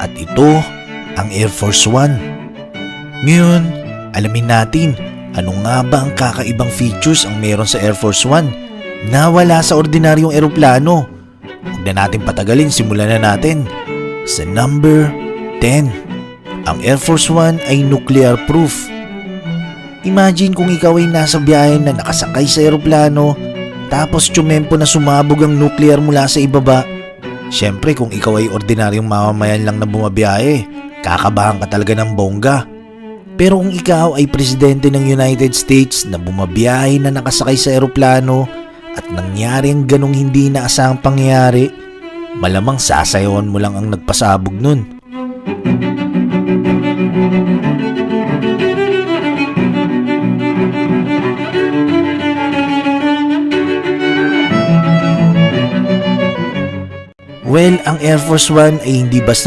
At ito ang Air Force One. Ngayon, alamin natin ano nga ba ang kakaibang features ang meron sa Air Force One na wala sa ordinaryong eroplano. Huwag na natin patagalin, simulan na natin. Sa number 10, ang Air Force One ay nuclear proof. Imagine kung ikaw ay nasa biyahe na nakasakay sa eroplano tapos tsumempo na sumabog ang nuclear mula sa ibaba. Siyempre kung ikaw ay ordinaryong mamamayan lang na bumabiyahe, kakabahan ka talaga ng bongga. Pero kung ikaw ay presidente ng United States na bumabiyahe na nakasakay sa eroplano at nangyari ang ganong hindi inaasahang pangyayari, malamang sasayawan mo lang ang nagpasabog nun. Well, ang Air Force One ay hindi basta